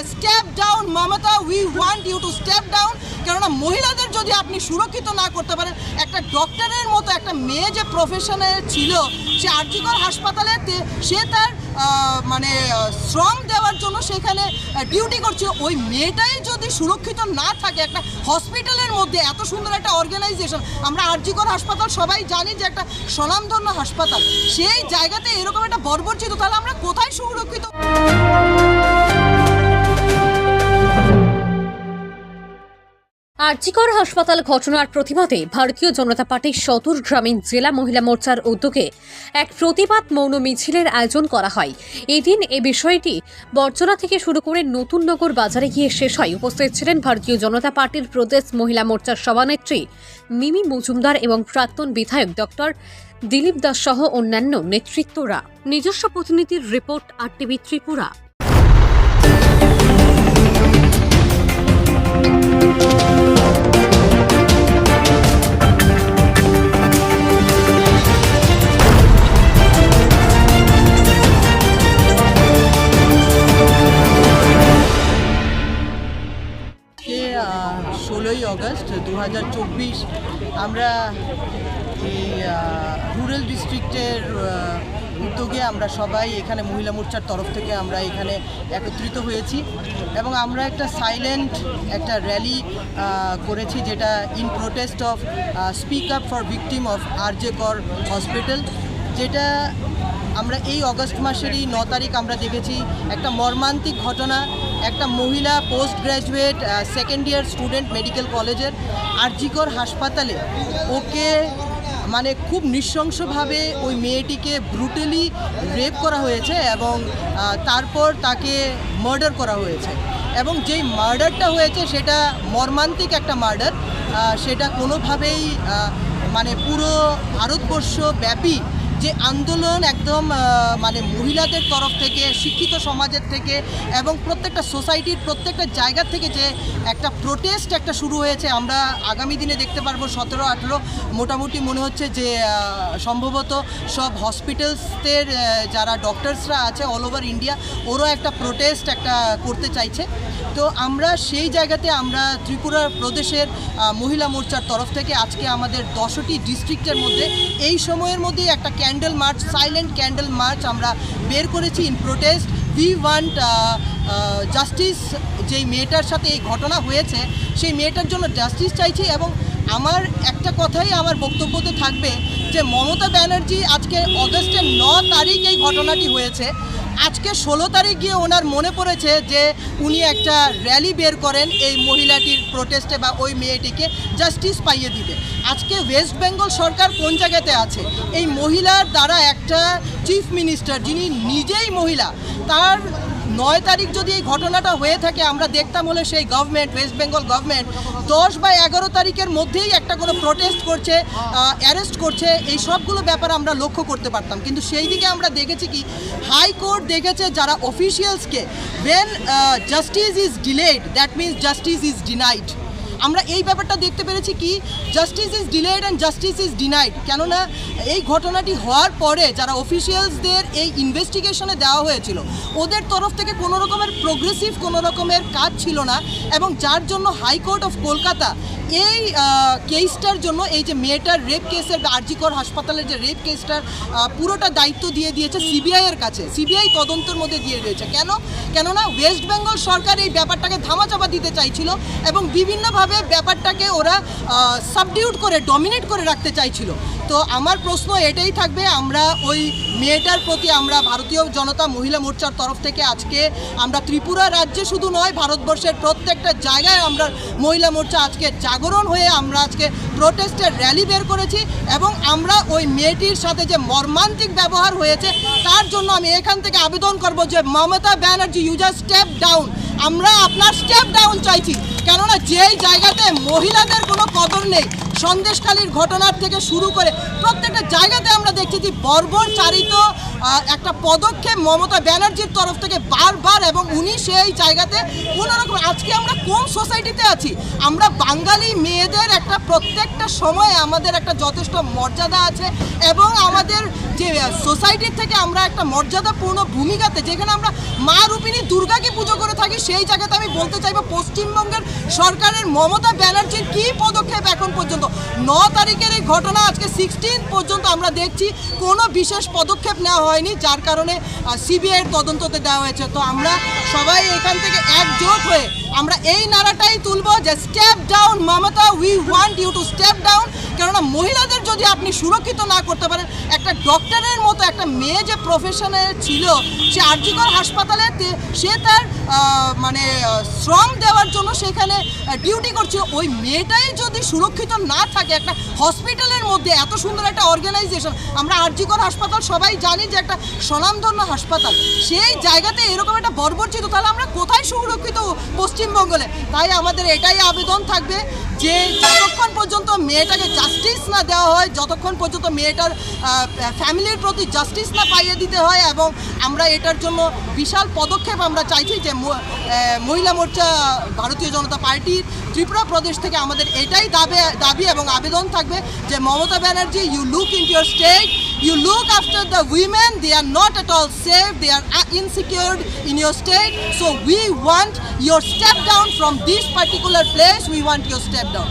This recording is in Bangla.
Step down Mamata, we want you to step down. কেননা মহিলাদের যদি আপনি সুরক্ষিত না করতে পারেন, একটা ডক্টরের মতো একটা মেয়ে যে প্রফেশনে ছিল, সে আর.জি. কর হাসপাতালে সে তার মানে শ্রম দেওয়ার জন্য সেখানে ডিউটি করছিল, ওই মেয়েটাই যদি সুরক্ষিত না থাকে একটা হসপিটালের মধ্যে, এত সুন্দর একটা অর্গানাইজেশন, আমরা আর.জি. কর হাসপাতাল সবাই জানি যে একটা স্বনামধন্য হাসপাতাল, সেই জায়গাতে এরকম একটা বর্বরচিত, তাহলে আমরা কোথায় সুরক্ষিত? আর.জি. কর হাসপাতাল ঘটনার প্রতিবাদে ভারতীয় জনতা পার্টির সদর গ্রামীণ জেলা মহিলা মোর্চার উদ্যোগে এক প্রতিবাদ মৌন মিছিলের আয়োজন করা হয়। এদিন এ বিষয়টি বর্জনা থেকে শুরু করে নতুন নগর বাজারে গিয়ে শেষ হয়। উপস্থিত ছিলেন ভারতীয় জনতা পার্টির প্রদেশ মহিলা মোর্চার সভানেত্রী মিমি মজুমদার এবং প্রাক্তন বিধায়ক ডক্টর দিলীপ দাস সহ অন্যান্য নেতৃত্বরা। নিজস্ব প্রতিনিধির রিপোর্ট, RTV ত্রিপুরা। ষোলোই আগস্ট 2024 আমরা এই রুরাল ডিস্ট্রিক্টের উদ্যোগে আমরা সবাই এখানে মহিলা মোর্চার তরফ থেকে আমরা এখানে একত্রিত হয়েছি এবং আমরা একটা সাইলেন্ট একটা র্যালি করেছি, যেটা in protest of speak up for victim of R G. Kar hospital. যেটা আমরা এই অগস্ট মাসেরই 9 তারিখ আমরা দেখেছি একটা মর্মান্তিক ঘটনা, একটা মহিলা post graduate second year student medical কলেজের আর.জি. কর হাসপাতালে ওকে মানে খুব নৃশংসভাবে ওই মেয়েটিকে ব্রুটালি রেপ করা হয়েছে এবং তারপর তাকে মার্ডার করা হয়েছে। এবং যেই মার্ডারটা হয়েছে সেটা মর্মান্তিক একটা মার্ডার, সেটা কোনোভাবেই মানে পুরো ভারতবর্ষ ব্যাপী যে আন্দোলন একদম মানে মহিলাদের তরফ থেকে, শিক্ষিত সমাজের থেকে এবং প্রত্যেকটা সোসাইটির প্রত্যেকটা জায়গা থেকে যে একটা প্রোটেস্ট একটা শুরু হয়েছে, আমরা আগামী দিনে দেখতে পারবো 17-18 মোটামুটি মনে হচ্ছে যে সম্ভবত সব হসপিটালসদের যারা ডক্টরসরা আছে অল ওভার ইন্ডিয়া, ওরও একটা প্রোটেস্ট একটা করতে চাইছে। তো আমরা সেই জায়গাতে আমরা ত্রিপুরা প্রদেশের মহিলা মোর্চার তরফ থেকে আজকে আমাদের 10টি ডিস্ট্রিক্টের মধ্যে এই সময়ের মধ্যেই একটা candle March, silent candle March আমরা বের করেছি in protest. We want justice. যেই মেয়েটার সাথে এই ঘটনা হয়েছে সেই মেয়েটার জন্য জাস্টিস চাইছি। এবং আমার একটা কথাই আমার বক্তব্যতে থাকবে যে মমতা ব্যানার্জি আজকে অগস্টের 9 তারিখ এই ঘটনাটি হয়েছে, আজকে 16 তারিখ গিয়ে ওনার মনে পড়েছে যে উনি একটা র্যালি বের করেন এই মহিলাটির প্রোটেস্টে বা ওই মেয়েটিকে জাস্টিস পাইয়ে দিবে। আজকে ওয়েস্ট বেঙ্গল সরকার কোন জায়গাতে আছে? এই মহিলার দ্বারা একটা চিফ মিনিস্টার যিনি নিজেই মহিলা, তার 9 তারিখ যদি এই ঘটনাটা হয়ে থাকে আমরা দেখতাম হলে সেই গভর্নমেন্ট, ওয়েস্ট বেঙ্গল গভর্নমেন্ট 10 বা 11 তারিখের মধ্যেই একটা কোনো প্রোটেস্ট করছে, অ্যারেস্ট করছে, এই সবগুলো ব্যাপার আমরা লক্ষ্য করতে পারতাম। কিন্তু সেই দিকে আমরা দেখেছি কি হাইকোর্ট দেখেছে যারা অফিসিয়ালসকে when justice is delayed that means justice is denied। আমরা এই ব্যাপারটা দেখতে পেরেছি কি justice is delayed and justice is denied. কেননা এই ঘটনাটি হওয়ার পরে যারা অফিসিয়ালসদের এই ইনভেস্টিগেশনে দেওয়া হয়েছিল ওদের তরফ থেকে কোনো রকমের প্রোগ্রেসিভ কোনো রকমের কাজ ছিল না, এবং যার জন্য হাইকোর্ট অফ কলকাতা এই কেসটার জন্য এই যে মেয়েটার রেপ কেসের আর.জি. কর হাসপাতালের যে রেপ কেসটার পুরোটা দায়িত্ব দিয়ে দিয়েছে সিবিআইয়ের কাছে, সিবিআই তদন্তের মধ্যে দিয়ে দিয়েছে। কেননা ওয়েস্ট বেঙ্গল সরকার এই ব্যাপারটাকে ধামাচাপা দিতে চাইছিল এবং বিভিন্নভাবে ব্যাপারটাকে ওরা সাবডিউট করে ডমিনেট করে রাখতে চাইছিল। তো আমার প্রশ্ন এটাই থাকবে, আমরা ওই মেয়েটার প্রতি আমরা ভারতীয় জনতা মহিলা মোর্চার তরফ থেকে আজকে আমরা ত্রিপুরা রাজ্যে শুধু নয় ভারতবর্ষের প্রত্যেকটা জায়গায় আমরা মহিলা মোর্চা আজকে জাগরণ হয়ে আমরা আজকে প্রোটেস্টের র্যালি বের করেছি এবং আমরা ওই মেয়েটির সাথে যে মর্মান্তিক ব্যবহার হয়েছে তার জন্য আমি এখান থেকে আবেদন করব যে Mamata Banerjee you just step down. আমরা আপনার স্টেপ ডাউন চাইছি, কেননা যেই জায়গাতে মহিলাদের কোনো কদর নেই, সন্দেশখালীর ঘটনার থেকে শুরু করে প্রত্যেকটা জায়গাতে আমরা দেখছি যে বর্বরচারিত একটা পদক্ষেপ মমতা ব্যানার্জির তরফ থেকে বারবার, এবং উনি সেই জায়গাতে কোনোরকম, আজকে আমরা কোন সোসাইটিতে আছি, আমরা বাঙালি মেয়েদের একটা প্রত্যেকটা সময়ে আমাদের একটা যথেষ্ট মর্যাদা আছে, এবং আমাদের যে সোসাইটির থেকে আমরা একটা মর্যাদাপূর্ণ ভূমিকাতে, যেখানে আমরা মা রূপিণী দুর্গাকে পুজো করে থাকি, সেই জায়গাতে আমি বলতে চাইবো পশ্চিমবঙ্গের সরকারের মমতা ব্যানার্জির কী পদক্ষেপ এখন পর্যন্ত। 9 তারিখের এই ঘটনা আজকে 16 পর্যন্ত আমরা দেখছি কোনো বিশেষ পদক্ষেপ নেওয়া হয়নি, যার কারণে সিবিআইয়ের তদন্ততে দেওয়া হয়েছে। তো আমরা সবাই এখান থেকে একজোট হয়ে আমরা এই নারাটাই তুলব যে step down Mamata, we want you to step down. কেননা মহিলাদের যদি আপনি সুরক্ষিত না করতে পারেন, একটা ডক্টরের মতো একটা মেয়ে যে প্রফেশনে ছিল, সে আরজিকর হাসপাতালে সে তার শ্রম দেওয়ার জন্য সেখানে ডিউটি করছিল, ওই মেয়েটাই যদি সুরক্ষিত না থাকে একটা হসপিটালের মধ্যে, এত সুন্দর একটা অর্গানাইজেশন, আমরা আরজিকর হাসপাতাল সবাই জানি যে একটা স্বনামধন্য হাসপাতাল, সেই জায়গাতে এরকম একটা বর্বরচিত, তাহলে আমরা কোথায় সুরক্ষিত পশ্চিমবঙ্গে? তাই আমাদের এটাই আবেদন থাকবে যে যতক্ষণ পর্যন্ত মেয়েটাকে জাস্টিস না দেওয়া হয়, যতক্ষণ পর্যন্ত মেয়েটার ফ্যামিলির প্রতি জাস্টিস না পাইয়ে দিতে হয়, এবং আমরা এটার জন্য বিশাল পদক্ষেপ আমরা চাইছি যে মহিলা মোর্চা ভারতীয় জনতা পার্টির ত্রিপুরা প্রদেশ থেকে আমাদের এটাই দাবি এবং আবেদন থাকবে যে Mamata Banerjee, you look in your state, you look after the women, they are not at all safe, they are insecure in your state, so we want your step down from this particular place, we want your step down.